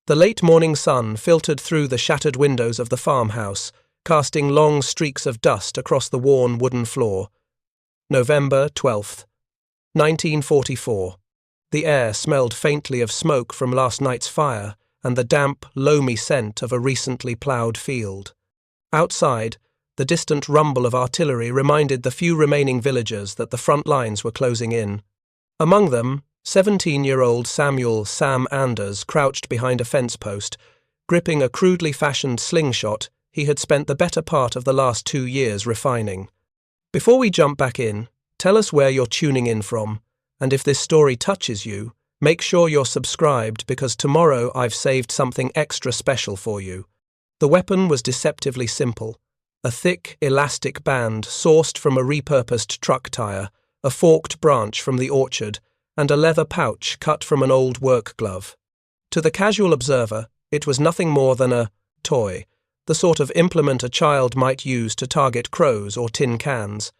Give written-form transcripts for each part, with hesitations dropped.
The late morning sun filtered through the shattered windows of the farmhouse, casting long streaks of dust across the worn wooden floor. November 12th, 1944. The air smelled faintly of smoke from last night's fire and the damp, loamy scent of a recently ploughed field. Outside, the distant rumble of artillery reminded the few remaining villagers that the front lines were closing in. Among them, 17-year-old Samuel "Sam" Anders crouched behind a fence post, gripping a crudely fashioned slingshot he had spent the better part of the last 2 years refining. Before we jump back in, tell us where you're tuning in from, and if this story touches you, make sure you're subscribed because tomorrow I've saved something extra special for you. The weapon was deceptively simple: a thick, elastic band sourced from a repurposed truck tire, a forked branch from the orchard, and a leather pouch cut from an old work glove. To the casual observer, it was nothing more than a toy, the sort of implement a child might use to target crows or tin cans.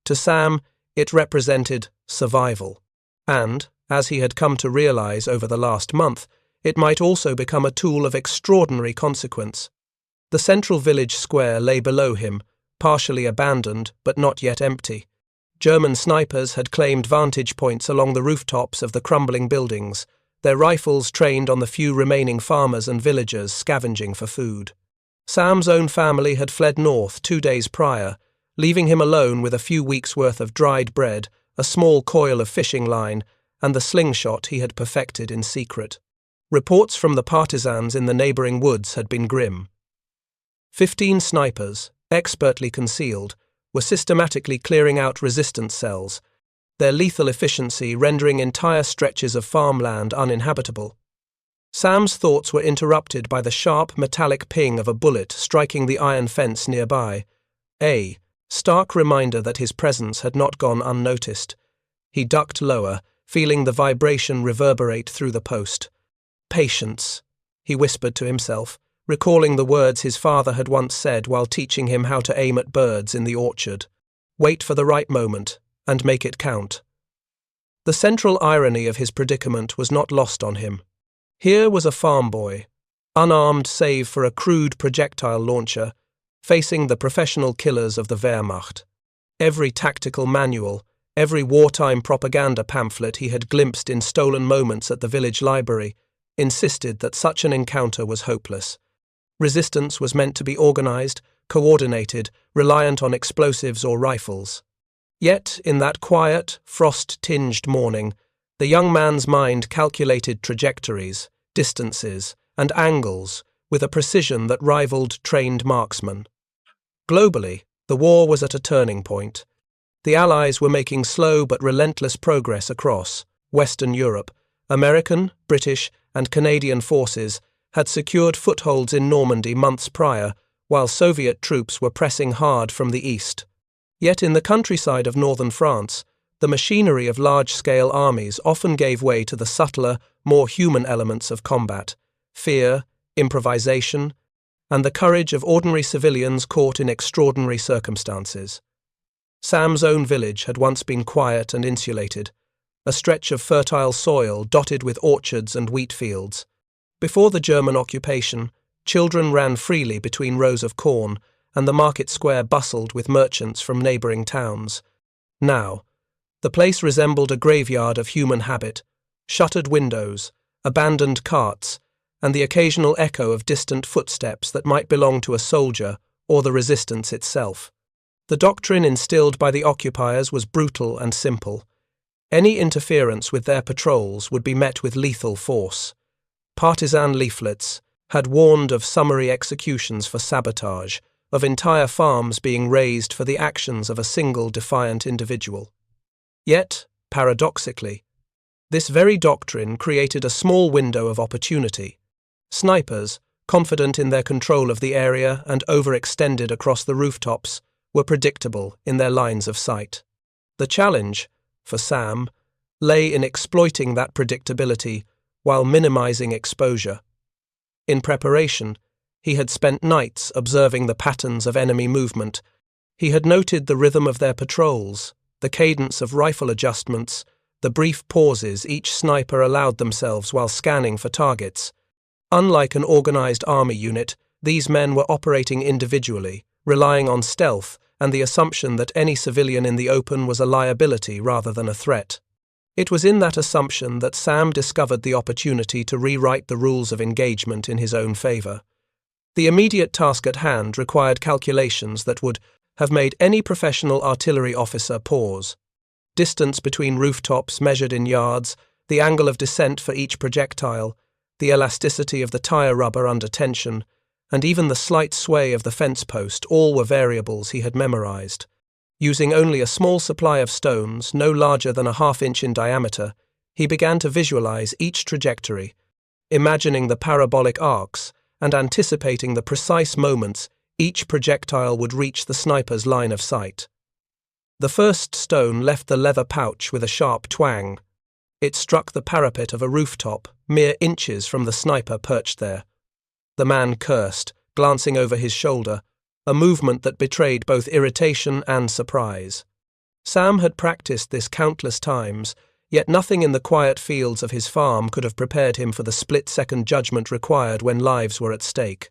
To Sam, it represented survival. And, as he had come to realize over the last month, it might also become a tool of extraordinary consequence. The central village square lay below him, partially abandoned but not yet empty. German snipers had claimed vantage points along the rooftops of the crumbling buildings, their rifles trained on the few remaining farmers and villagers scavenging for food. Sam's own family had fled north 2 days prior, leaving him alone with a few weeks' worth of dried bread, a small coil of fishing line, and the slingshot he had perfected in secret. Reports from the partisans in the neighbouring woods had been grim. 15 snipers, expertly concealed, were systematically clearing out resistance cells, their lethal efficiency rendering entire stretches of farmland uninhabitable. Sam's thoughts were interrupted by the sharp metallic ping of a bullet striking the iron fence nearby, a stark reminder that his presence had not gone unnoticed. He ducked lower, feeling the vibration reverberate through the post. "Patience," he whispered to himself, recalling the words his father had once said while teaching him how to aim at birds in the orchard. Wait for the right moment, and make it count. The central irony of his predicament was not lost on him. Here was a farm boy, unarmed save for a crude projectile launcher, facing the professional killers of the Wehrmacht. Every tactical manual, every wartime propaganda pamphlet he had glimpsed in stolen moments at the village library insisted that such an encounter was hopeless. Resistance was meant to be organized, coordinated, reliant on explosives or rifles. Yet, in that quiet, frost-tinged morning, the young man's mind calculated trajectories, distances, and angles with a precision that rivaled trained marksmen. Globally, the war was at a turning point. The Allies were making slow but relentless progress across Western Europe. American, British, and Canadian forces had secured footholds in Normandy months prior, while Soviet troops were pressing hard from the east. Yet in the countryside of northern France, the machinery of large-scale armies often gave way to the subtler, more human elements of combat: fear, improvisation, and the courage of ordinary civilians caught in extraordinary circumstances. Sam's own village had once been quiet and insulated, a stretch of fertile soil dotted with orchards and wheat fields. Before the German occupation, children ran freely between rows of corn, and the market square bustled with merchants from neighbouring towns. Now, the place resembled a graveyard of human habit: shuttered windows, abandoned carts, and the occasional echo of distant footsteps that might belong to a soldier or the resistance itself. The doctrine instilled by the occupiers was brutal and simple. Any interference with their patrols would be met with lethal force. Partisan leaflets had warned of summary executions for sabotage, of entire farms being razed for the actions of a single defiant individual. Yet, paradoxically, this very doctrine created a small window of opportunity. Snipers, confident in their control of the area and overextended across the rooftops, were predictable in their lines of sight. The challenge, for Sam, lay in exploiting that predictability while minimizing exposure. In preparation, he had spent nights observing the patterns of enemy movement. He had noted the rhythm of their patrols, the cadence of rifle adjustments, the brief pauses each sniper allowed themselves while scanning for targets. Unlike an organized army unit, these men were operating individually, relying on stealth and the assumption that any civilian in the open was a liability rather than a threat. It was in that assumption that Sam discovered the opportunity to rewrite the rules of engagement in his own favor. The immediate task at hand required calculations that would have made any professional artillery officer pause. Distance between rooftops measured in yards, the angle of descent for each projectile, the elasticity of the tire rubber under tension, and even the slight sway of the fence post, all were variables he had memorized. Using only a small supply of stones, no larger than a half-inch in diameter, he began to visualize each trajectory, imagining the parabolic arcs and anticipating the precise moments each projectile would reach the sniper's line of sight. The first stone left the leather pouch with a sharp twang. It struck the parapet of a rooftop, mere inches from the sniper perched there. The man cursed, glancing over his shoulder, a movement that betrayed both irritation and surprise. Sam had practiced this countless times, yet nothing in the quiet fields of his farm could have prepared him for the split-second judgment required when lives were at stake.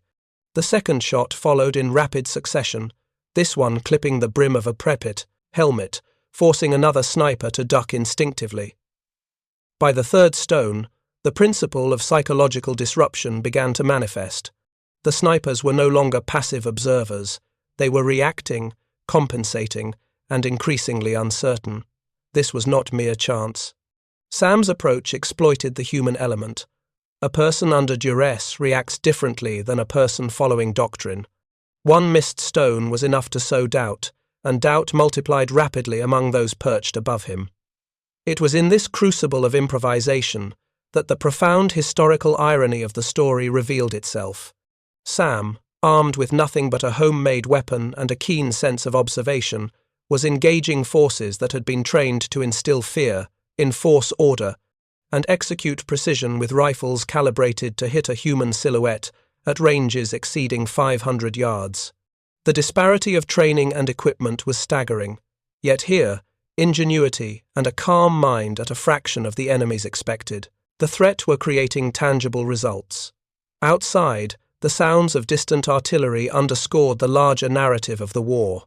The second shot followed in rapid succession, this one clipping the brim of a prepit helmet, forcing another sniper to duck instinctively. By the third stone, the principle of psychological disruption began to manifest. The snipers were no longer passive observers. They were reacting, compensating, and increasingly uncertain. This was not mere chance. Sam's approach exploited the human element. A person under duress reacts differently than a person following doctrine. One missed stone was enough to sow doubt, and doubt multiplied rapidly among those perched above him. It was in this crucible of improvisation that the profound historical irony of the story revealed itself. Sam, armed with nothing but a homemade weapon and a keen sense of observation, was engaging forces that had been trained to instill fear, enforce order, and execute precision with rifles calibrated to hit a human silhouette at ranges exceeding 500 yards. The disparity of training and equipment was staggering, yet here, ingenuity and a calm mind at a fraction of the enemy's expected. The threat were creating tangible results. Outside, the sounds of distant artillery underscored the larger narrative of the war.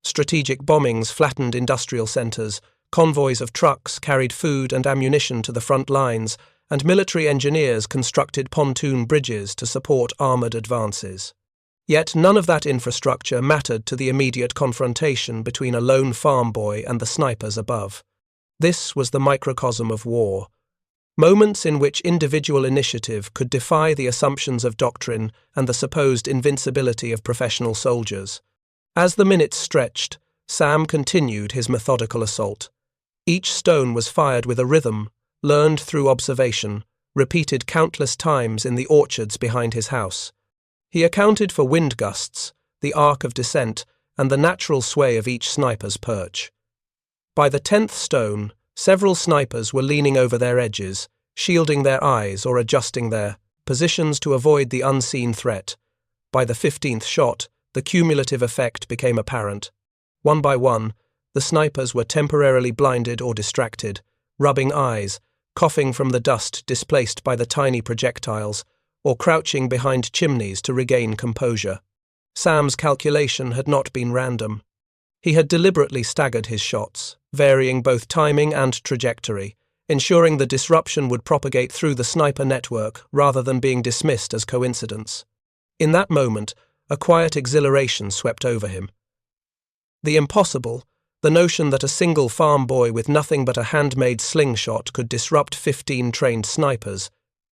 Strategic bombings flattened industrial centers, convoys of trucks carried food and ammunition to the front lines, and military engineers constructed pontoon bridges to support armored advances. Yet none of that infrastructure mattered to the immediate confrontation between a lone farm boy and the snipers above. This was the microcosm of war. Moments in which individual initiative could defy the assumptions of doctrine and the supposed invincibility of professional soldiers. As the minutes stretched, Sam continued his methodical assault. Each stone was fired with a rhythm, learned through observation, repeated countless times in the orchards behind his house. He accounted for wind gusts, the arc of descent, and the natural sway of each sniper's perch. By the 10th stone, several snipers were leaning over their edges, shielding their eyes or adjusting their positions to avoid the unseen threat. By the 15th shot, the cumulative effect became apparent. One by one, the snipers were temporarily blinded or distracted, rubbing eyes, coughing from the dust displaced by the tiny projectiles, or crouching behind chimneys to regain composure. Sam's calculation had not been random. He had deliberately staggered his shots, varying both timing and trajectory, ensuring the disruption would propagate through the sniper network rather than being dismissed as coincidence. In that moment, a quiet exhilaration swept over him. The impossible, the notion that a single farm boy with nothing but a handmade slingshot could disrupt 15 trained snipers,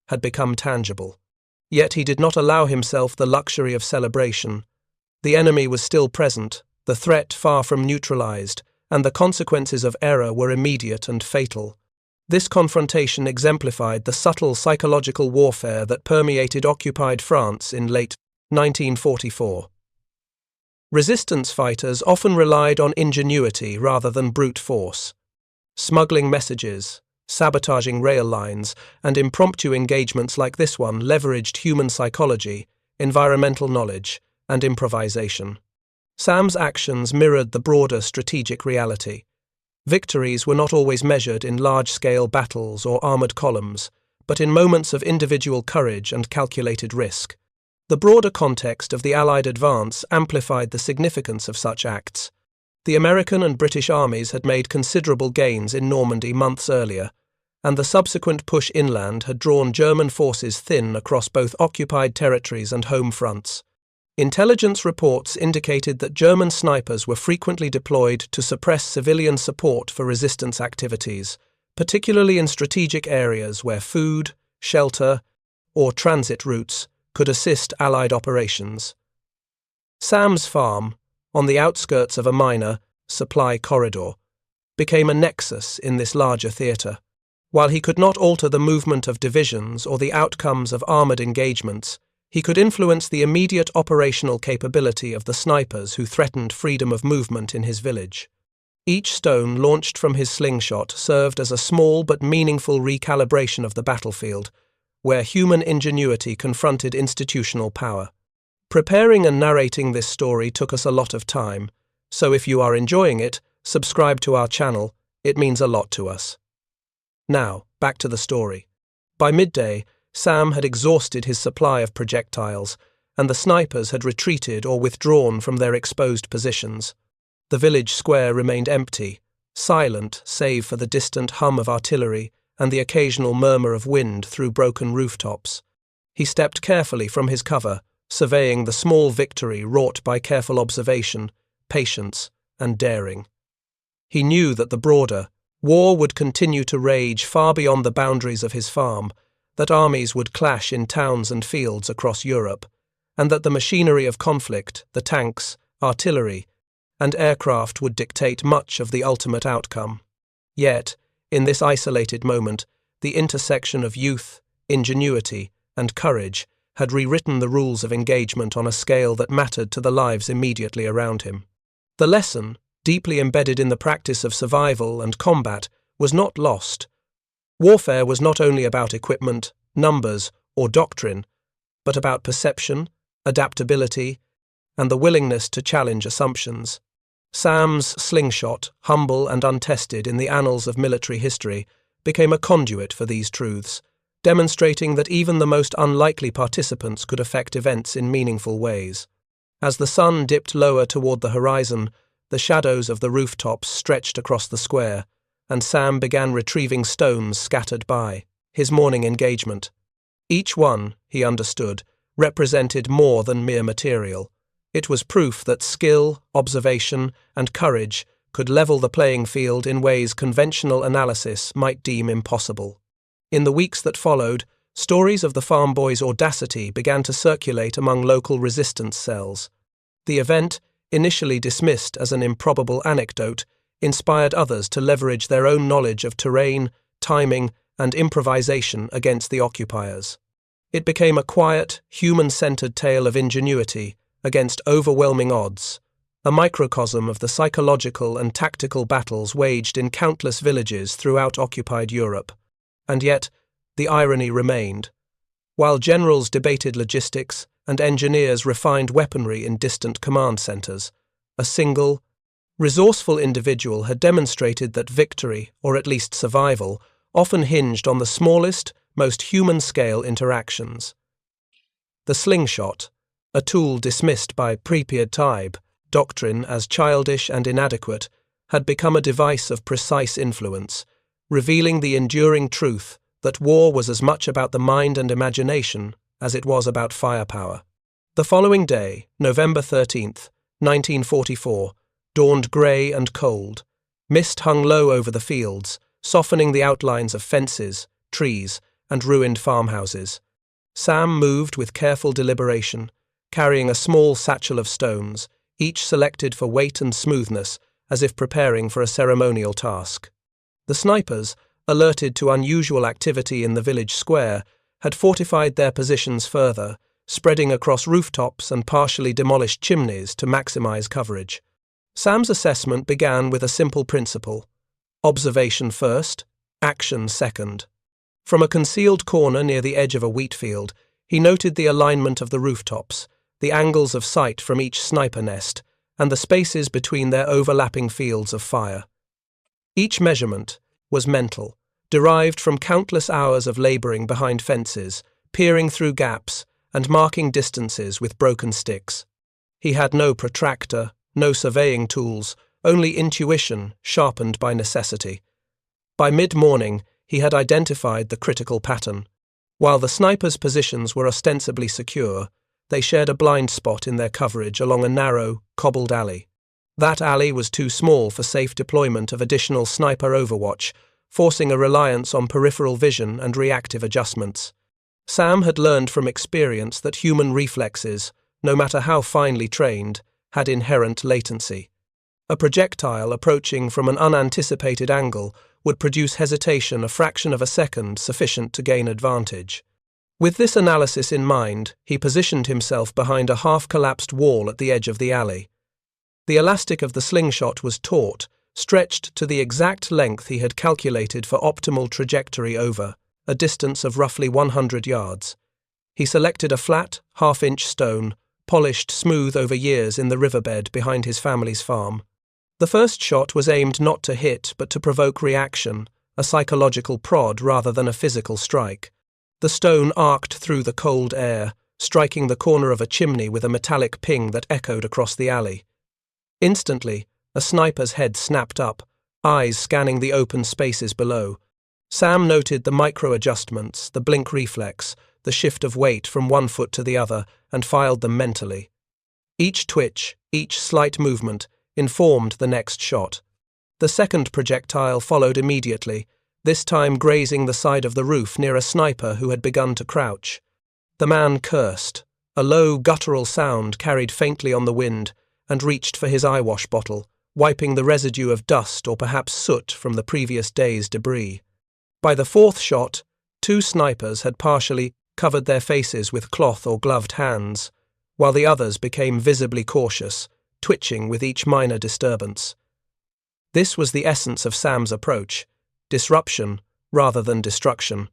had become tangible. Yet he did not allow himself the luxury of celebration. The enemy was still present, the threat far from neutralized, and the consequences of error were immediate and fatal. This confrontation exemplified the subtle psychological warfare that permeated occupied France in late 1944. Resistance fighters often relied on ingenuity rather than brute force. Smuggling messages, sabotaging rail lines, and impromptu engagements like this one leveraged human psychology, environmental knowledge, and improvisation. Sam's actions mirrored the broader strategic reality. Victories were not always measured in large-scale battles or armored columns, but in moments of individual courage and calculated risk. The broader context of the Allied advance amplified the significance of such acts. The American and British armies had made considerable gains in Normandy months earlier, and the subsequent push inland had drawn German forces thin across both occupied territories and home fronts. Intelligence reports indicated that German snipers were frequently deployed to suppress civilian support for resistance activities, particularly in strategic areas where food, shelter, or transit routes could assist Allied operations. Sam's farm, on the outskirts of a minor supply corridor, became a nexus in this larger theatre. While he could not alter the movement of divisions or the outcomes of armoured engagements, he could influence the immediate operational capability of the snipers who threatened freedom of movement in his village. Each stone launched from his slingshot served as a small but meaningful recalibration of the battlefield, where human ingenuity confronted institutional power. Preparing and narrating this story took us a lot of time, so if you are enjoying it, subscribe to our channel. It means a lot to us. Now, back to the story. By midday, Sam had exhausted his supply of projectiles, and the snipers had retreated or withdrawn from their exposed positions. The village square remained empty, silent save for the distant hum of artillery and the occasional murmur of wind through broken rooftops. He stepped carefully from his cover, surveying the small victory wrought by careful observation, patience, and daring. He knew that the broader war would continue to rage far beyond the boundaries of his farm, that armies would clash in towns and fields across Europe, and that the machinery of conflict, the tanks, artillery, and aircraft would dictate much of the ultimate outcome. Yet, in this isolated moment, the intersection of youth, ingenuity, and courage had rewritten the rules of engagement on a scale that mattered to the lives immediately around him. The lesson, deeply embedded in the practice of survival and combat, was not lost. Warfare was not only about equipment, numbers, or doctrine, but about perception, adaptability, and the willingness to challenge assumptions. Sam's slingshot, humble and untested in the annals of military history, became a conduit for these truths, demonstrating that even the most unlikely participants could affect events in meaningful ways. As the sun dipped lower toward the horizon, the shadows of the rooftops stretched across the square, and Sam began retrieving stones scattered by his morning engagement. Each one, he understood, represented more than mere material. It was proof that skill, observation, and courage could level the playing field in ways conventional analysis might deem impossible. In the weeks that followed, stories of the farm boy's audacity began to circulate among local resistance cells. The event, initially dismissed as an improbable anecdote, inspired others to leverage their own knowledge of terrain, timing, and improvisation against the occupiers. It became a quiet, human-centered tale of ingenuity against overwhelming odds, a microcosm of the psychological and tactical battles waged in countless villages throughout occupied Europe. And yet, the irony remained. While generals debated logistics and engineers refined weaponry in distant command centers, a single, resourceful individual had demonstrated that victory, or at least survival, often hinged on the smallest, most human-scale interactions. The slingshot, a tool dismissed by pre-Tybe doctrine as childish and inadequate, had become a device of precise influence, revealing the enduring truth that war was as much about the mind and imagination as it was about firepower. The following day, November 13th, 1944, dawned grey and cold. Mist hung low over the fields, softening the outlines of fences, trees, and ruined farmhouses. Sam moved with careful deliberation, carrying a small satchel of stones, each selected for weight and smoothness, as if preparing for a ceremonial task. The snipers, alerted to unusual activity in the village square, had fortified their positions further, spreading across rooftops and partially demolished chimneys to maximize coverage. Sam's assessment began with a simple principle: observation first, action second. From a concealed corner near the edge of a wheat field, he noted the alignment of the rooftops, the angles of sight from each sniper nest, and the spaces between their overlapping fields of fire. Each measurement was mental, derived from countless hours of laboring behind fences, peering through gaps, and marking distances with broken sticks. He had no protractor, no surveying tools, only intuition sharpened by necessity. By mid-morning, he had identified the critical pattern. While the snipers' positions were ostensibly secure, they shared a blind spot in their coverage along a narrow, cobbled alley. That alley was too small for safe deployment of additional sniper overwatch, forcing a reliance on peripheral vision and reactive adjustments. Sam had learned from experience that human reflexes, no matter how finely trained, had inherent latency. A projectile approaching from an unanticipated angle would produce hesitation a fraction of a second sufficient to gain advantage. With this analysis in mind, he positioned himself behind a half-collapsed wall at the edge of the alley. The elastic of the slingshot was taut, stretched to the exact length he had calculated for optimal trajectory over a distance of roughly 100 yards. He selected a flat, half-inch stone, polished smooth over years in the riverbed behind his family's farm. The first shot was aimed not to hit but to provoke reaction, a psychological prod rather than a physical strike. The stone arced through the cold air, striking the corner of a chimney with a metallic ping that echoed across the alley. Instantly, a sniper's head snapped up, eyes scanning the open spaces below. Sam noted the micro-adjustments, the blink reflex, the shift of weight from one foot to the other, and filed them mentally. Each twitch, each slight movement, informed the next shot. The second projectile followed immediately, this time grazing the side of the roof near a sniper who had begun to crouch. The man cursed. A low, guttural sound carried faintly on the wind, and reached for his eyewash bottle, wiping the residue of dust or perhaps soot from the previous day's debris. By the fourth shot, 2 snipers had partially covered their faces with cloth or gloved hands, while the others became visibly cautious, twitching with each minor disturbance. This was the essence of Sam's approach: disruption rather than destruction.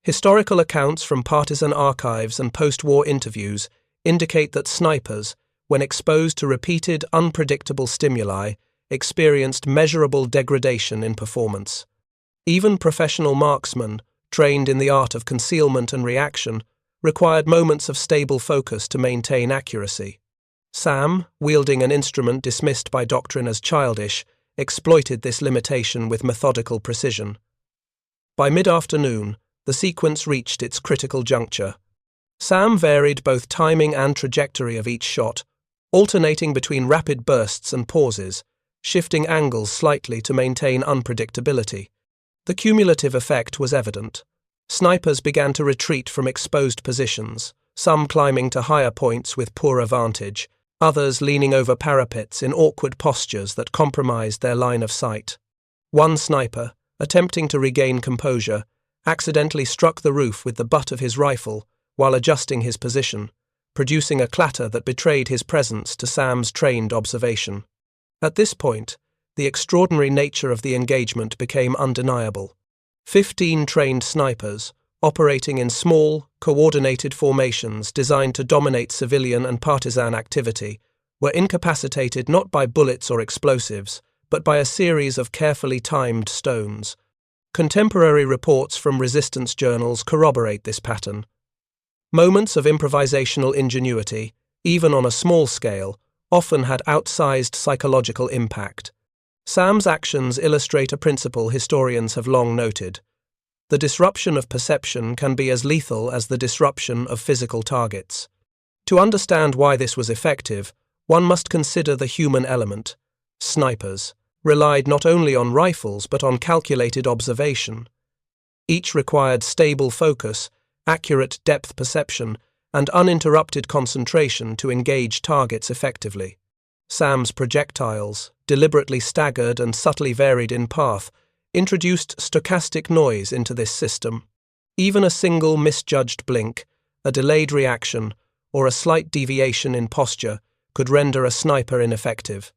Historical accounts from partisan archives and post-war interviews indicate that snipers, when exposed to repeated, unpredictable stimuli, experienced measurable degradation in performance. Even professional marksmen, trained in the art of concealment and reaction, required moments of stable focus to maintain accuracy. Sam, wielding an instrument dismissed by doctrine as childish, exploited this limitation with methodical precision. By mid-afternoon, the sequence reached its critical juncture. Sam varied both timing and trajectory of each shot, alternating between rapid bursts and pauses, shifting angles slightly to maintain unpredictability. The cumulative effect was evident. Snipers began to retreat from exposed positions, some climbing to higher points with poorer vantage, others leaning over parapets in awkward postures that compromised their line of sight. One sniper, attempting to regain composure, accidentally struck the roof with the butt of his rifle while adjusting his position, producing a clatter that betrayed his presence to Sam's trained observation. At this point, the extraordinary nature of the engagement became undeniable. 15 trained snipers, operating in small, coordinated formations designed to dominate civilian and partisan activity, were incapacitated not by bullets or explosives, but by a series of carefully timed stones. Contemporary reports from resistance journals corroborate this pattern. Moments of improvisational ingenuity, even on a small scale, often had outsized psychological impact. Sam's actions illustrate a principle historians have long noted. The disruption of perception can be as lethal as the disruption of physical targets. To understand why this was effective, one must consider the human element. Snipers relied not only on rifles but on calculated observation. Each required stable focus, accurate depth perception, and uninterrupted concentration to engage targets effectively. Sam's projectiles, deliberately staggered and subtly varied in path, introduced stochastic noise into this system. Even a single misjudged blink, a delayed reaction, or a slight deviation in posture could render a sniper ineffective.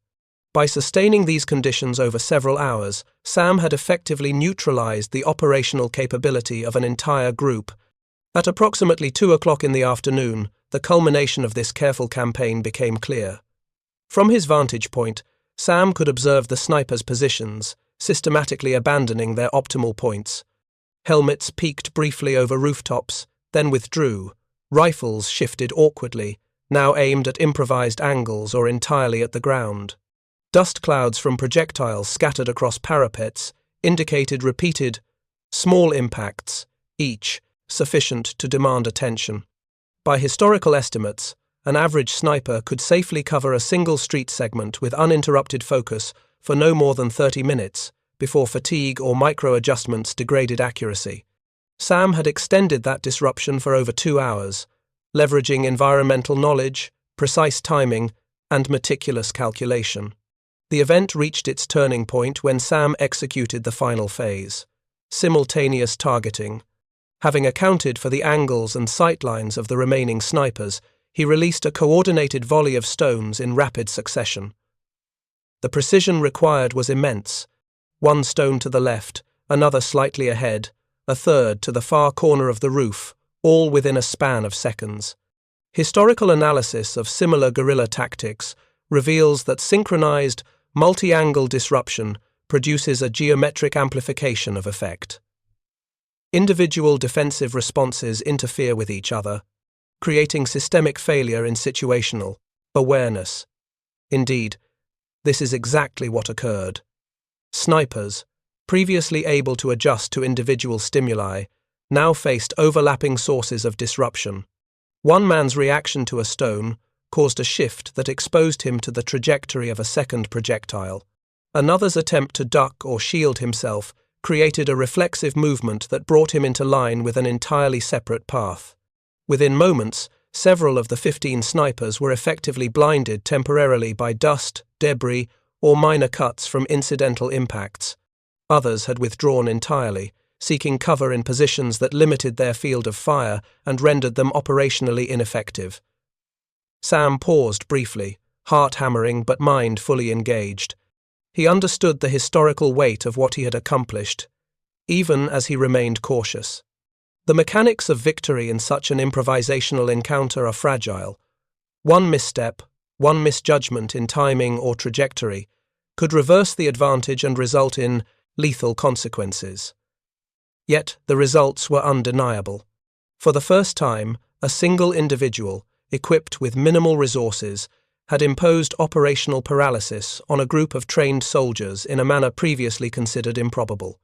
By sustaining these conditions over several hours, Sam had effectively neutralized the operational capability of an entire group. At approximately 2 o'clock in the afternoon, the culmination of this careful campaign became clear. From his vantage point, Sam could observe the snipers' positions, systematically abandoning their optimal points, Helmets peeked briefly over rooftops, then withdrew. Rifles shifted awkwardly, now aimed at improvised angles or entirely at the ground. Dust clouds from projectiles scattered across parapets indicated repeated, small impacts, each sufficient to demand attention. By historical estimates, an average sniper could safely cover a single street segment with uninterrupted focus for no more than 30 minutes, before fatigue or micro-adjustments degraded accuracy. Sam had extended that disruption for over 2 hours, leveraging environmental knowledge, precise timing, and meticulous calculation. The event reached its turning point when Sam executed the final phase: simultaneous targeting. Having accounted for the angles and sightlines of the remaining snipers, he released a coordinated volley of stones in rapid succession. The precision required was immense. One stone to the left, another slightly ahead, a third to the far corner of the roof, all within a span of seconds. Historical analysis of similar guerrilla tactics reveals that synchronized, multi-angle disruption produces a geometric amplification of effect. Individual defensive responses interfere with each other, creating systemic failure in situational awareness. Indeed, this is exactly what occurred. Snipers, previously able to adjust to individual stimuli, now faced overlapping sources of disruption. One man's reaction to a stone caused a shift that exposed him to the trajectory of a second projectile. Another's attempt to duck or shield himself created a reflexive movement that brought him into line with an entirely separate path. Within moments, several of the 15 snipers were effectively blinded temporarily by dust, debris, or minor cuts from incidental impacts. Others had withdrawn entirely, seeking cover in positions that limited their field of fire and rendered them operationally ineffective. Sam paused briefly, heart hammering but mind fully engaged. He understood the historical weight of what he had accomplished, even as he remained cautious. The mechanics of victory in such an improvisational encounter are fragile. One misstep, one misjudgment in timing or trajectory, could reverse the advantage and result in lethal consequences. Yet the results were undeniable. For the first time, a single individual, equipped with minimal resources, had imposed operational paralysis on a group of trained soldiers in a manner previously considered improbable.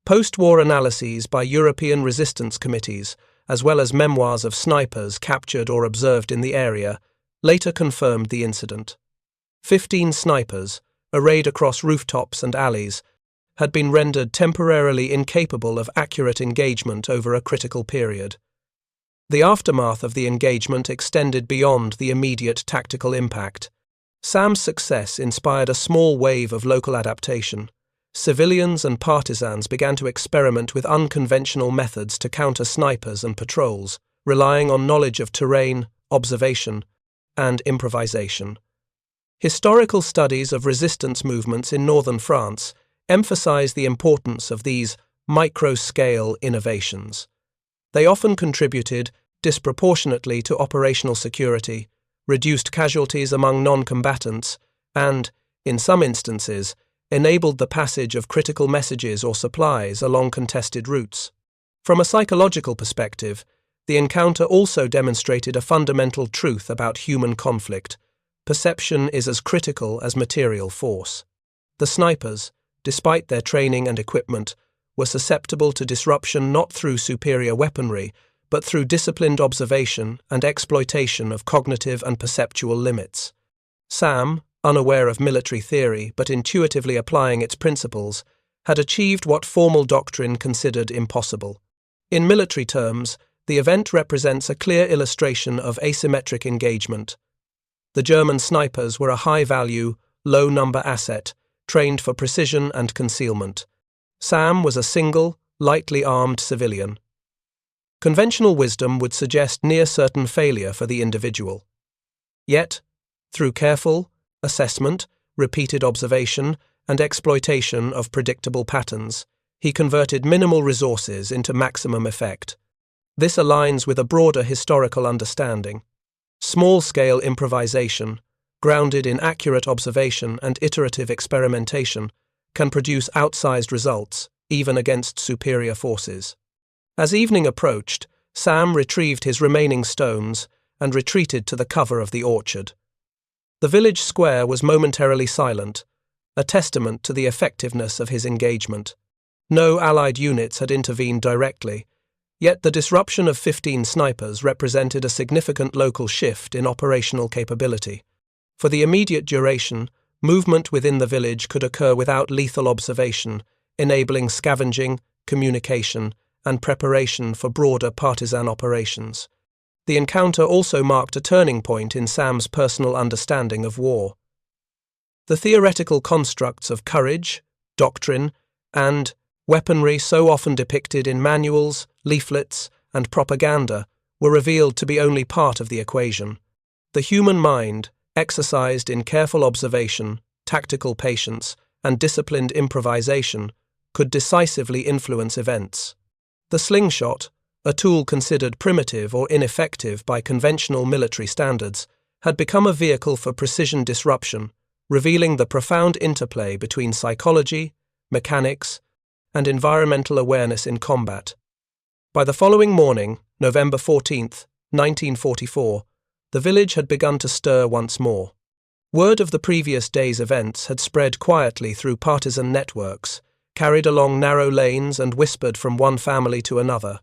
Post-war analyses by European resistance committees, as well as memoirs of snipers captured or observed in the area, later confirmed the incident. 15 snipers, arrayed across rooftops and alleys, had been rendered temporarily incapable of accurate engagement over a critical period. The aftermath of the engagement extended beyond the immediate tactical impact. Sam's success inspired a small wave of local adaptation. Civilians and partisans began to experiment with unconventional methods to counter snipers and patrols, relying on knowledge of terrain, observation, and improvisation. Historical studies of resistance movements in northern France emphasize the importance of these micro-scale innovations. They often contributed disproportionately to operational security, reduced casualties among non-combatants, and, in some instances, enabled the passage of critical messages or supplies along contested routes. From a psychological perspective, the encounter also demonstrated a fundamental truth about human conflict. Perception is as critical as material force. The snipers, despite their training and equipment, were susceptible to disruption not through superior weaponry, but through disciplined observation and exploitation of cognitive and perceptual limits. Sam, unaware of military theory but intuitively applying its principles, had achieved what formal doctrine considered impossible. In military terms, the event represents a clear illustration of asymmetric engagement. The German snipers were a high-value, low-number asset, trained for precision and concealment. Sam was a single, lightly armed civilian. Conventional wisdom would suggest near-certain failure for the individual. Yet, through careful assessment, repeated observation, and exploitation of predictable patterns, he converted minimal resources into maximum effect. This aligns with a broader historical understanding. Small-scale improvisation, grounded in accurate observation and iterative experimentation, can produce outsized results, even against superior forces. As evening approached, Sam retrieved his remaining stones and retreated to the cover of the orchard. The village square was momentarily silent, a testament to the effectiveness of his engagement. No Allied units had intervened directly, yet the disruption of 15 snipers represented a significant local shift in operational capability. For the immediate duration, movement within the village could occur without lethal observation, enabling scavenging, communication, and preparation for broader partisan operations. The encounter also marked a turning point in Sam's personal understanding of war. The theoretical constructs of courage, doctrine, and weaponry so often depicted in manuals, leaflets, and propaganda were revealed to be only part of the equation. The human mind, exercised in careful observation, tactical patience, and disciplined improvisation, could decisively influence events. The slingshot, a tool considered primitive or ineffective by conventional military standards, had become a vehicle for precision disruption, revealing the profound interplay between psychology, mechanics, and environmental awareness in combat. By the following morning, November 14th, 1944, the village had begun to stir once more. Word of the previous day's events had spread quietly through partisan networks, carried along narrow lanes and whispered from one family to another.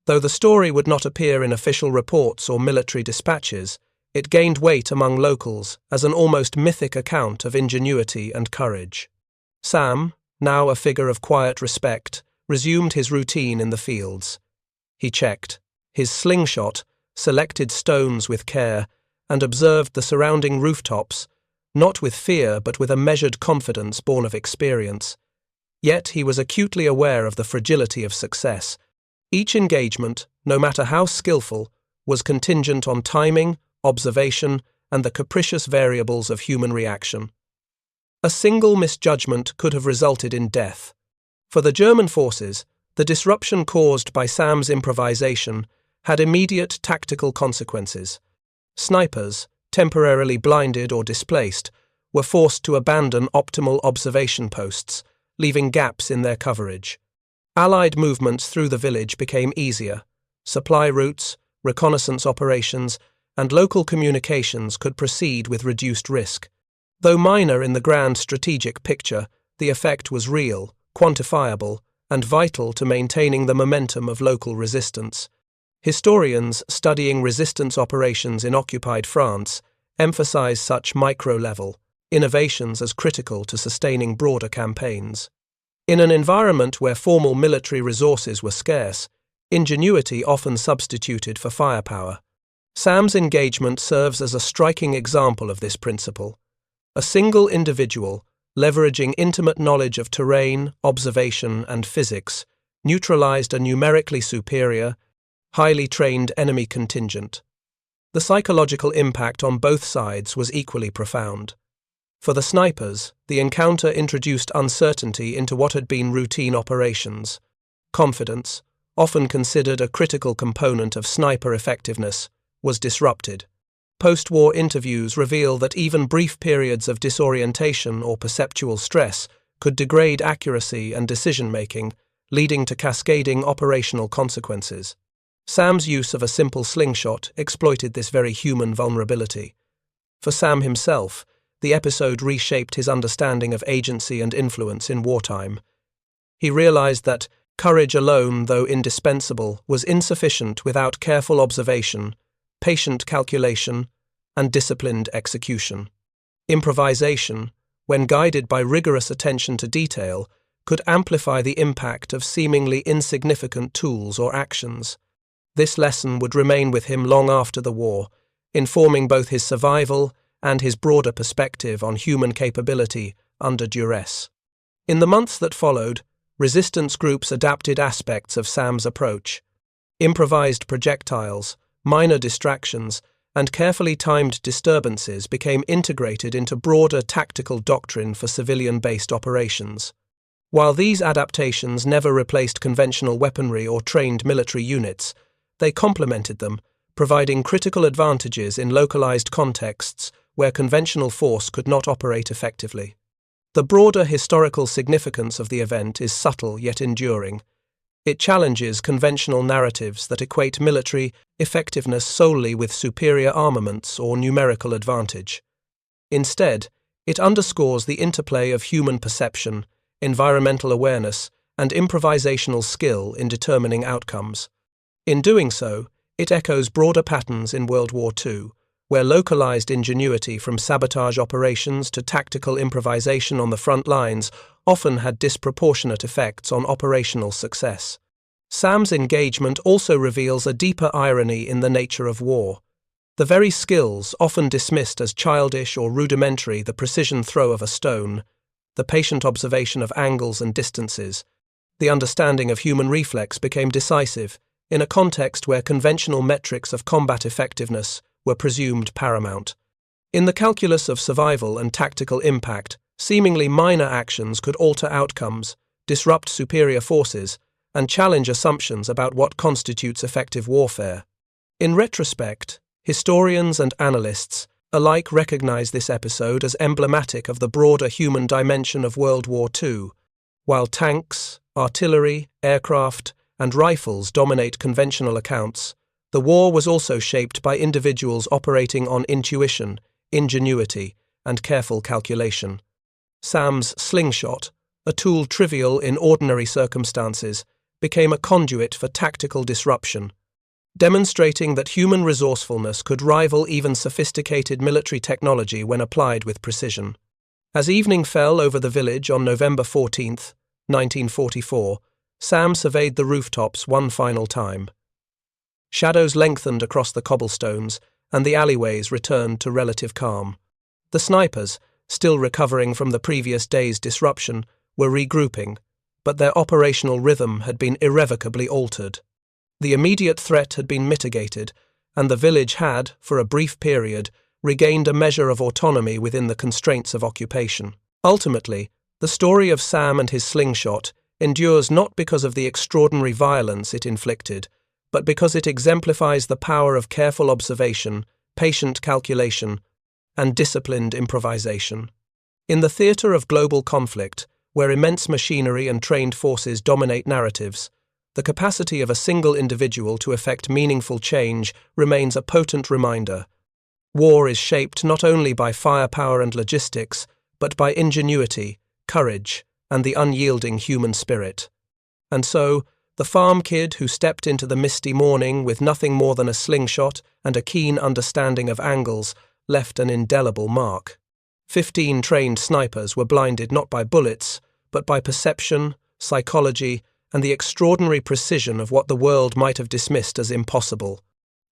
Though the story would not appear in official reports or military dispatches, it gained weight among locals as an almost mythic account of ingenuity and courage. Sam, now a figure of quiet respect, resumed his routine in the fields. He checked his slingshot, selected stones with care, and observed the surrounding rooftops, not with fear but with a measured confidence born of experience. Yet he was acutely aware of the fragility of success. Each engagement, no matter how skillful, was contingent on timing, observation, and the capricious variables of human reaction. A single misjudgment could have resulted in death. For the German forces, the disruption caused by Sam's improvisation had immediate tactical consequences. Snipers, temporarily blinded or displaced, were forced to abandon optimal observation posts, leaving gaps in their coverage. Allied movements through the village became easier. Supply routes, reconnaissance operations, and local communications could proceed with reduced risk. Though minor in the grand strategic picture, the effect was real, quantifiable, and vital to maintaining the momentum of local resistance. Historians studying resistance operations in occupied France emphasize such micro-level innovations as critical to sustaining broader campaigns. In an environment where formal military resources were scarce, ingenuity often substituted for firepower. Sam's engagement serves as a striking example of this principle. A single individual, leveraging intimate knowledge of terrain, observation, and physics, neutralized a numerically superior, highly trained enemy contingent. The psychological impact on both sides was equally profound. For the snipers, the encounter introduced uncertainty into what had been routine operations. Confidence, often considered a critical component of sniper effectiveness, was disrupted. Post-war interviews reveal that even brief periods of disorientation or perceptual stress could degrade accuracy and decision-making, leading to cascading operational consequences. Sam's use of a simple slingshot exploited this very human vulnerability. For Sam himself, the episode reshaped his understanding of agency and influence in wartime. He realized that courage alone, though indispensable, was insufficient without careful observation, patient calculation, and disciplined execution. Improvisation, when guided by rigorous attention to detail, could amplify the impact of seemingly insignificant tools or actions. This lesson would remain with him long after the war, informing both his survival and his broader perspective on human capability under duress. In the months that followed, resistance groups adapted aspects of Sam's approach. Improvised projectiles, minor distractions, and carefully timed disturbances became integrated into broader tactical doctrine for civilian-based operations. While these adaptations never replaced conventional weaponry or trained military units, they complemented them, providing critical advantages in localized contexts where conventional force could not operate effectively. The broader historical significance of the event is subtle yet enduring. It challenges conventional narratives that equate military effectiveness solely with superior armaments or numerical advantage. Instead, it underscores the interplay of human perception, environmental awareness, and improvisational skill in determining outcomes. In doing so, it echoes broader patterns in World War II, where localized ingenuity from sabotage operations to tactical improvisation on the front lines often had disproportionate effects on operational success. Sam's engagement also reveals a deeper irony in the nature of war. The very skills, often dismissed as childish or rudimentary, the precision throw of a stone, the patient observation of angles and distances, the understanding of human reflex became decisive in a context where conventional metrics of combat effectiveness were presumed paramount. In the calculus of survival and tactical impact, seemingly minor actions could alter outcomes, disrupt superior forces, and challenge assumptions about what constitutes effective warfare. In retrospect, historians and analysts alike recognize this episode as emblematic of the broader human dimension of World War II. While tanks, artillery, aircraft, and rifles dominate conventional accounts, the war was also shaped by individuals operating on intuition, ingenuity, and careful calculation. Sam's slingshot, a tool trivial in ordinary circumstances, became a conduit for tactical disruption, demonstrating that human resourcefulness could rival even sophisticated military technology when applied with precision. As evening fell over the village on November 14, 1944, Sam surveyed the rooftops one final time. Shadows lengthened across the cobblestones, and the alleyways returned to relative calm. The snipers, still recovering from the previous day's disruption, were regrouping, but their operational rhythm had been irrevocably altered. The immediate threat had been mitigated, and the village had, for a brief period, regained a measure of autonomy within the constraints of occupation. Ultimately, the story of Sam and his slingshot endures not because of the extraordinary violence it inflicted, but because it exemplifies the power of careful observation, patient calculation, and disciplined improvisation. In the theatre of global conflict, where immense machinery and trained forces dominate narratives, the capacity of a single individual to effect meaningful change remains a potent reminder. War is shaped not only by firepower and logistics, but by ingenuity, courage, and the unyielding human spirit. And so, the farm kid who stepped into the misty morning with nothing more than a slingshot and a keen understanding of angles left an indelible mark. 15 trained snipers were blinded not by bullets, but by perception, psychology, and the extraordinary precision of what the world might have dismissed as impossible.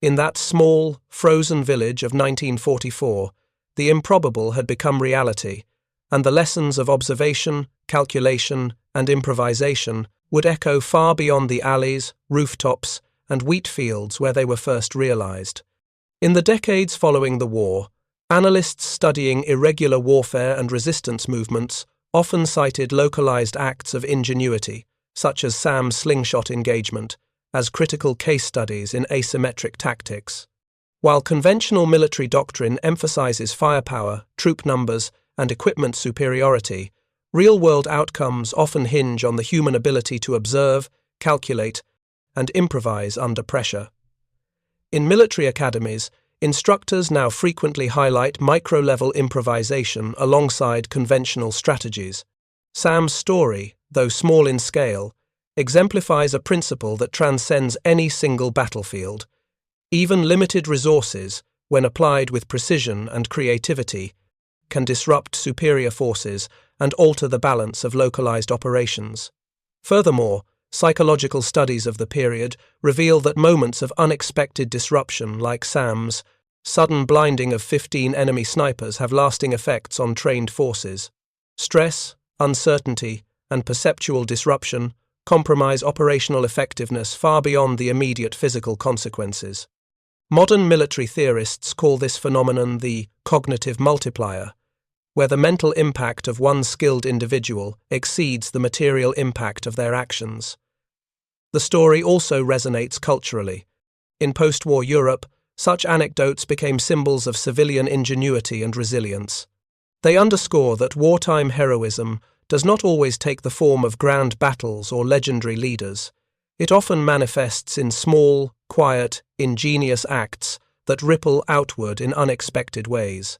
In that small, frozen village of 1944, the improbable had become reality, and the lessons of observation, calculation, and improvisation would echo far beyond the alleys, rooftops, and wheat fields where they were first realized. In the decades following the war, analysts studying irregular warfare and resistance movements often cited localized acts of ingenuity, such as Sam's slingshot engagement, as critical case studies in asymmetric tactics. While conventional military doctrine emphasizes firepower, troop numbers, and equipment superiority, real-world outcomes often hinge on the human ability to observe, calculate, and improvise under pressure. In military academies, instructors now frequently highlight micro-level improvisation alongside conventional strategies. Sam's story, though small in scale, exemplifies a principle that transcends any single battlefield. Even limited resources, when applied with precision and creativity, can disrupt superior forces and alter the balance of localized operations. Furthermore, psychological studies of the period reveal that moments of unexpected disruption, like Sam's sudden blinding of 15 enemy snipers, have lasting effects on trained forces. Stress, uncertainty, and perceptual disruption compromise operational effectiveness far beyond the immediate physical consequences. Modern military theorists call this phenomenon the cognitive multiplier, where the mental impact of one skilled individual exceeds the material impact of their actions. The story also resonates culturally. In post-war Europe, such anecdotes became symbols of civilian ingenuity and resilience. They underscore that wartime heroism does not always take the form of grand battles or legendary leaders. It often manifests in small, quiet, ingenious acts that ripple outward in unexpected ways.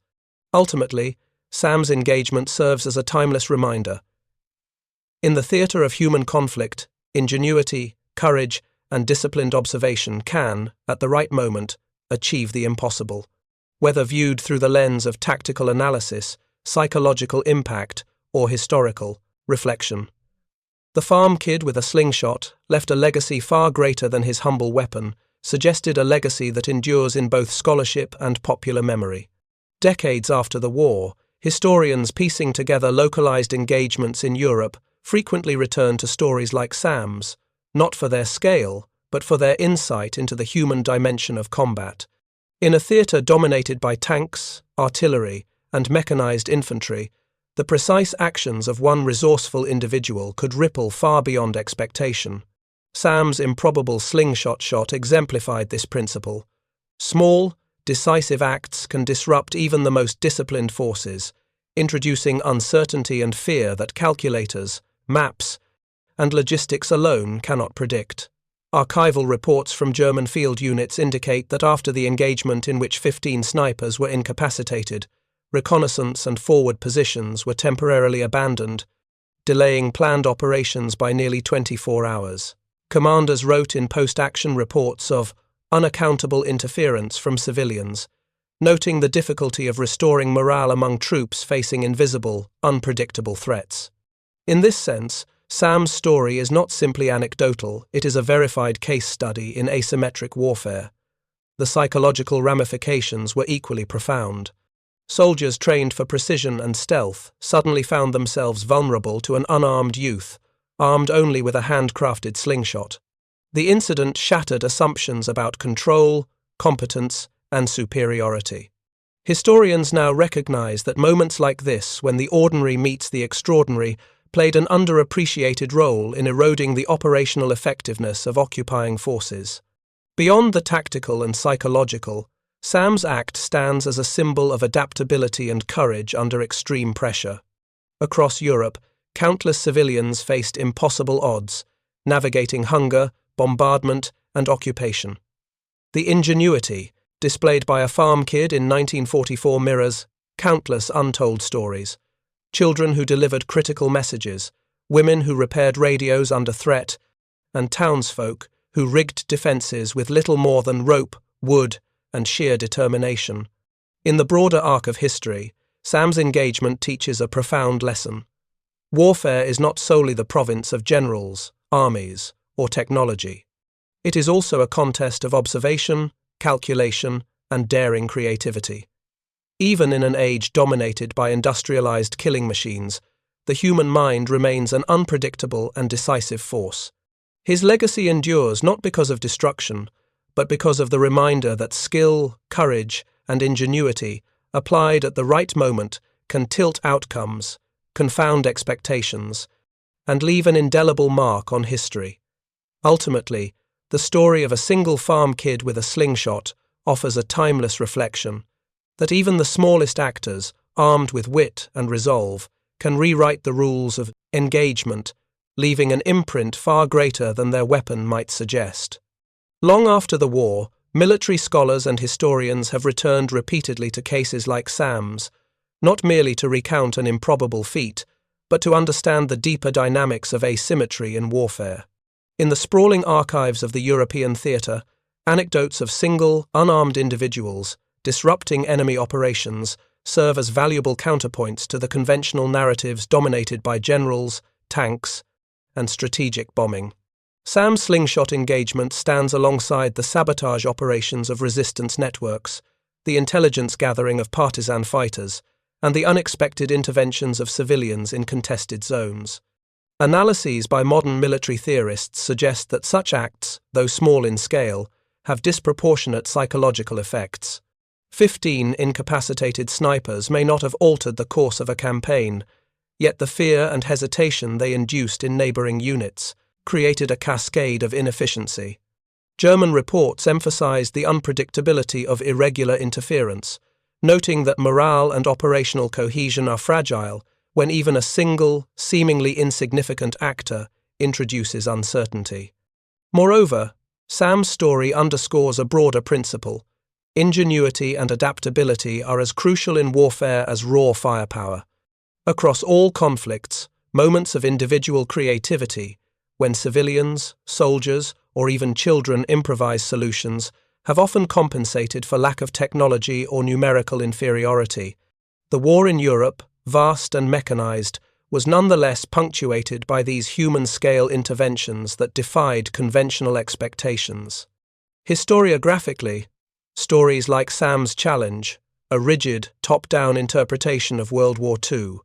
Ultimately, Sam's engagement serves as a timeless reminder. In the theatre of human conflict, ingenuity, courage, and disciplined observation can, at the right moment, achieve the impossible. Whether viewed through the lens of tactical analysis, psychological impact, or historical reflection. The farm kid with a slingshot left a legacy far greater than his humble weapon, suggested a legacy that endures in both scholarship and popular memory. Decades after the war, historians piecing together localized engagements in Europe frequently return to stories like Sam's, not for their scale, but for their insight into the human dimension of combat. In a theatre dominated by tanks, artillery, and mechanized infantry, the precise actions of one resourceful individual could ripple far beyond expectation. Sam's improbable slingshot shot exemplified this principle. Small, decisive acts can disrupt even the most disciplined forces, introducing uncertainty and fear that calculators, maps, and logistics alone cannot predict. Archival reports from German field units indicate that after the engagement in which 15 snipers were incapacitated, reconnaissance and forward positions were temporarily abandoned, delaying planned operations by nearly 24 hours. Commanders wrote in post-action reports of unaccountable interference from civilians, noting the difficulty of restoring morale among troops facing invisible, unpredictable threats. In this sense, Sam's story is not simply anecdotal, it is a verified case study in asymmetric warfare. The psychological ramifications were equally profound. Soldiers trained for precision and stealth suddenly found themselves vulnerable to an unarmed youth, armed only with a handcrafted slingshot. The incident shattered assumptions about control, competence, and superiority. Historians now recognize that moments like this, when the ordinary meets the extraordinary, played an underappreciated role in eroding the operational effectiveness of occupying forces. Beyond the tactical and psychological, Sam's act stands as a symbol of adaptability and courage under extreme pressure. Across Europe, countless civilians faced impossible odds, navigating hunger, bombardment, and occupation. The ingenuity displayed by a farm kid in 1944 mirrors countless untold stories. Children who delivered critical messages, women who repaired radios under threat, and townsfolk who rigged defenses with little more than rope, wood, and sheer determination. In the broader arc of history, Sam's engagement teaches a profound lesson. Warfare is not solely the province of generals, armies, or technology. It is also a contest of observation, calculation, and daring creativity. Even in an age dominated by industrialized killing machines, the human mind remains an unpredictable and decisive force. His legacy endures not because of destruction, but because of the reminder that skill, courage, and ingenuity, applied at the right moment, can tilt outcomes, confound expectations, and leave an indelible mark on history. Ultimately, the story of a single farm kid with a slingshot offers a timeless reflection that even the smallest actors, armed with wit and resolve, can rewrite the rules of engagement, leaving an imprint far greater than their weapon might suggest. Long after the war, military scholars and historians have returned repeatedly to cases like Sam's, not merely to recount an improbable feat, but to understand the deeper dynamics of asymmetry in warfare. In the sprawling archives of the European theatre, anecdotes of single, unarmed individuals disrupting enemy operations serve as valuable counterpoints to the conventional narratives dominated by generals, tanks, and strategic bombing. Sam's slingshot engagement stands alongside the sabotage operations of resistance networks, the intelligence gathering of partisan fighters, and the unexpected interventions of civilians in contested zones. Analyses by modern military theorists suggest that such acts, though small in scale, have disproportionate psychological effects. 15 incapacitated snipers may not have altered the course of a campaign, yet the fear and hesitation they induced in neighboring units created a cascade of inefficiency. German reports emphasized the unpredictability of irregular interference, noting that morale and operational cohesion are fragile when even a single, seemingly insignificant actor introduces uncertainty. Moreover, Sam's story underscores a broader principle. Ingenuity and adaptability are as crucial in warfare as raw firepower. Across all conflicts, moments of individual creativity, when civilians, soldiers, or even children improvise solutions, have often compensated for lack of technology or numerical inferiority. The war in Europe, vast and mechanized, was nonetheless punctuated by these human-scale interventions that defied conventional expectations. Historiographically, stories like Sam's Challenge, a rigid, top-down interpretation of World War II,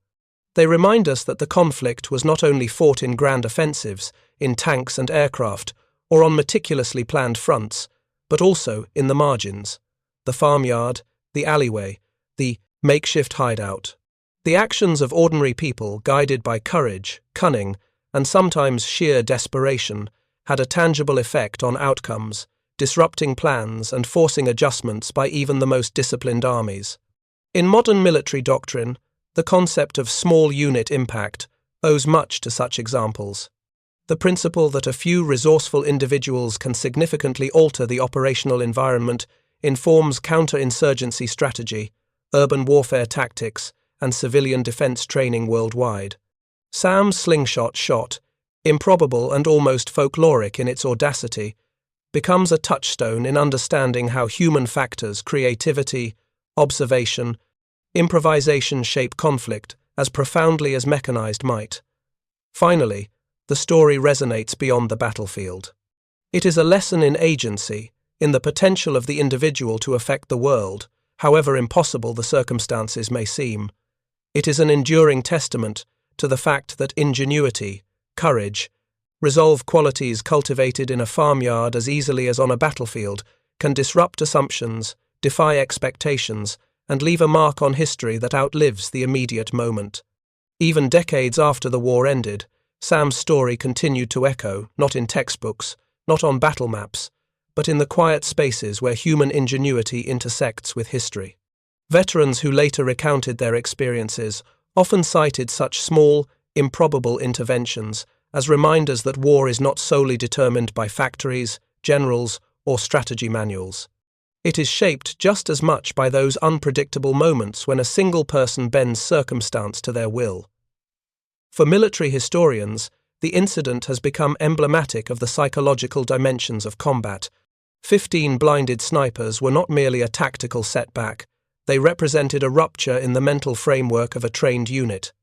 they remind us that the conflict was not only fought in grand offensives, in tanks and aircraft, or on meticulously planned fronts, but also in the margins, the farmyard, the alleyway, the makeshift hideout. The actions of ordinary people, guided by courage, cunning, and sometimes sheer desperation, had a tangible effect on outcomes, disrupting plans and forcing adjustments by even the most disciplined armies. In modern military doctrine, the concept of small unit impact owes much to such examples. The principle that a few resourceful individuals can significantly alter the operational environment informs counterinsurgency strategy, urban warfare tactics, and civilian defense training worldwide. Sam's slingshot shot, improbable and almost folkloric in its audacity, becomes a touchstone in understanding how human factors, creativity, observation, improvisation shape conflict as profoundly as mechanized might. Finally, the story resonates beyond the battlefield. It is a lesson in agency, in the potential of the individual to affect the world, however impossible the circumstances may seem. It is an enduring testament to the fact that ingenuity, courage, resolve qualities cultivated in a farmyard as easily as on a battlefield can disrupt assumptions, defy expectations, and leave a mark on history that outlives the immediate moment. Even decades after the war ended, Sam's story continued to echo, not in textbooks, not on battle maps, but in the quiet spaces where human ingenuity intersects with history. Veterans who later recounted their experiences often cited such small, improbable interventions as reminders that war is not solely determined by factories, generals, or strategy manuals. It is shaped just as much by those unpredictable moments when a single person bends circumstance to their will. For military historians, the incident has become emblematic of the psychological dimensions of combat. 15 blinded snipers were not merely a tactical setback, they represented a rupture in the mental framework of a trained unit.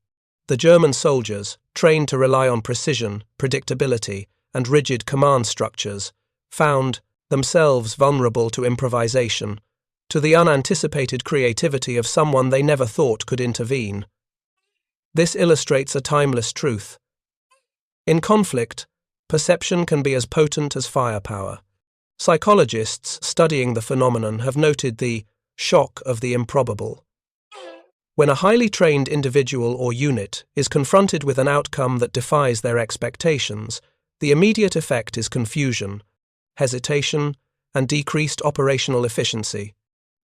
The German soldiers, trained to rely on precision, predictability, and rigid command structures, found themselves vulnerable to improvisation, to the unanticipated creativity of someone they never thought could intervene. This illustrates a timeless truth. In conflict, perception can be as potent as firepower. Psychologists studying the phenomenon have noted the shock of the improbable. When a highly trained individual or unit is confronted with an outcome that defies their expectations, the immediate effect is confusion, hesitation, and decreased operational efficiency.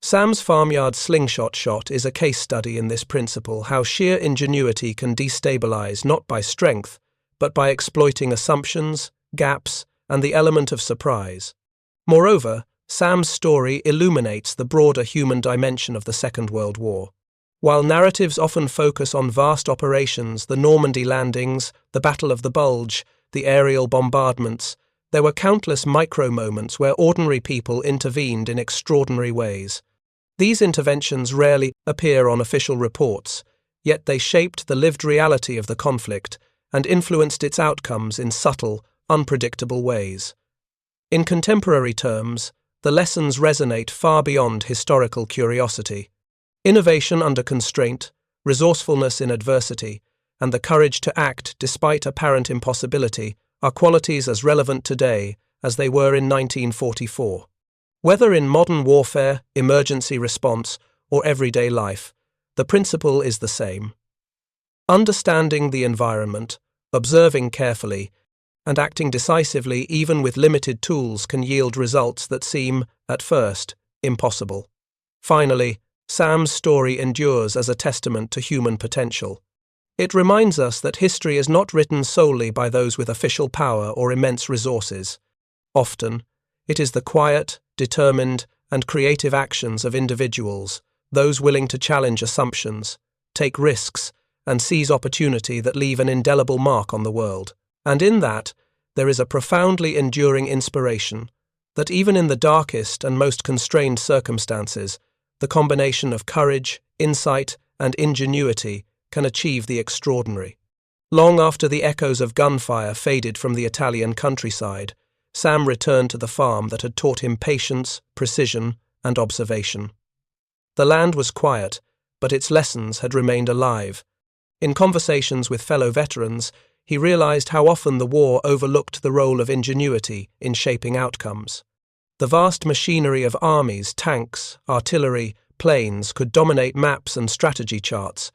Sam's farmyard slingshot shot is a case study in this principle, how sheer ingenuity can destabilize not by strength, but by exploiting assumptions, gaps, and the element of surprise. Moreover, Sam's story illuminates the broader human dimension of the Second World War. While narratives often focus on vast operations, the Normandy landings, the Battle of the Bulge, the aerial bombardments, there were countless micro-moments where ordinary people intervened in extraordinary ways. These interventions rarely appear on official reports, yet they shaped the lived reality of the conflict and influenced its outcomes in subtle, unpredictable ways. In contemporary terms, the lessons resonate far beyond historical curiosity. Innovation under constraint, resourcefulness in adversity, and the courage to act despite apparent impossibility are qualities as relevant today as they were in 1944. Whether in modern warfare, emergency response, or everyday life, the principle is the same. Understanding the environment, observing carefully, and acting decisively even with limited tools can yield results that seem, at first, impossible. Finally, Sam's story endures as a testament to human potential. It reminds us that history is not written solely by those with official power or immense resources. Often, it is the quiet, determined, and creative actions of individuals, those willing to challenge assumptions, take risks, and seize opportunity that leave an indelible mark on the world. And in that, there is a profoundly enduring inspiration that even in the darkest and most constrained circumstances, the combination of courage, insight, and ingenuity can achieve the extraordinary. Long after the echoes of gunfire faded from the Italian countryside, Sam returned to the farm that had taught him patience, precision, and observation. The land was quiet, but its lessons had remained alive. In conversations with fellow veterans, he realized how often the war overlooked the role of ingenuity in shaping outcomes. The vast machinery of armies, tanks, artillery, planes could dominate maps and strategy charts,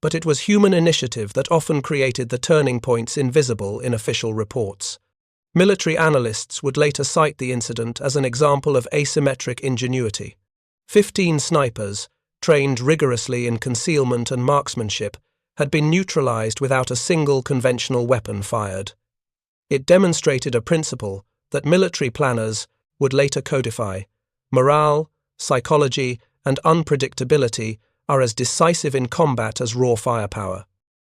but it was human initiative that often created the turning points invisible in official reports. Military analysts would later cite the incident as an example of asymmetric ingenuity. 15 snipers, trained rigorously in concealment and marksmanship, had been neutralized without a single conventional weapon fired. It demonstrated a principle that military planners would later codify. Morale, psychology, and unpredictability are as decisive in combat as raw firepower.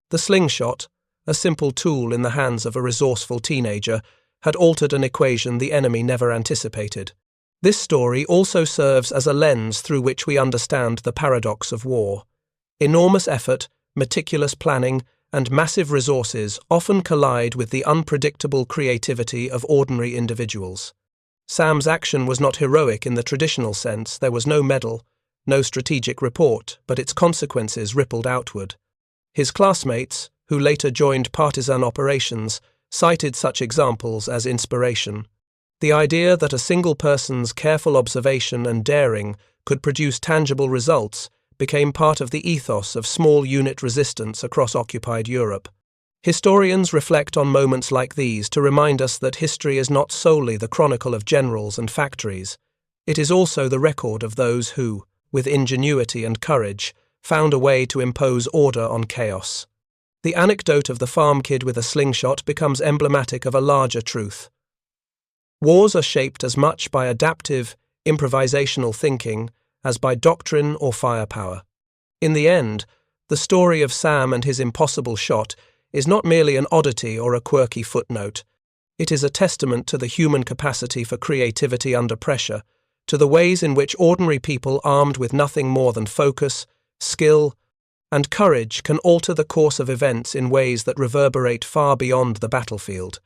The slingshot, a simple tool in the hands of a resourceful teenager, had altered an equation the enemy never anticipated. This story also serves as a lens through which we understand the paradox of war. Enormous effort, meticulous planning, and massive resources often collide with the unpredictable creativity of ordinary individuals. Sam's action was not heroic in the traditional sense. There was no medal, no strategic report, but its consequences rippled outward. His classmates, who later joined partisan operations, cited such examples as inspiration. The idea that a single person's careful observation and daring could produce tangible results became part of the ethos of small unit resistance across occupied Europe. Historians reflect on moments like these to remind us that history is not solely the chronicle of generals and factories. It is also the record of those who, with ingenuity and courage, found a way to impose order on chaos. The anecdote of the farm kid with a slingshot becomes emblematic of a larger truth. Wars are shaped as much by adaptive, improvisational thinking as by doctrine or firepower. In the end, the story of Sam and his impossible shot is not merely an oddity or a quirky footnote. It is a testament to the human capacity for creativity under pressure, to the ways in which ordinary people armed with nothing more than focus, skill, and courage can alter the course of events in ways that reverberate far beyond the battlefield.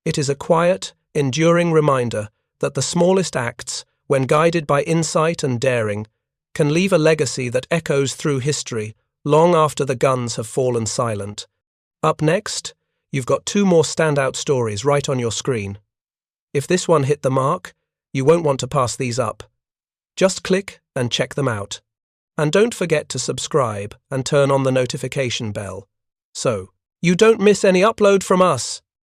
It is a quiet, enduring reminder that the smallest acts, when guided by insight and daring, can leave a legacy that echoes through history long after the guns have fallen silent. Up next, you've got 2 more standout stories right on your screen. If this one hit the mark, you won't want to pass these up. Just click and check them out. And don't forget to subscribe and turn on the notification bell, so you don't miss any upload from us.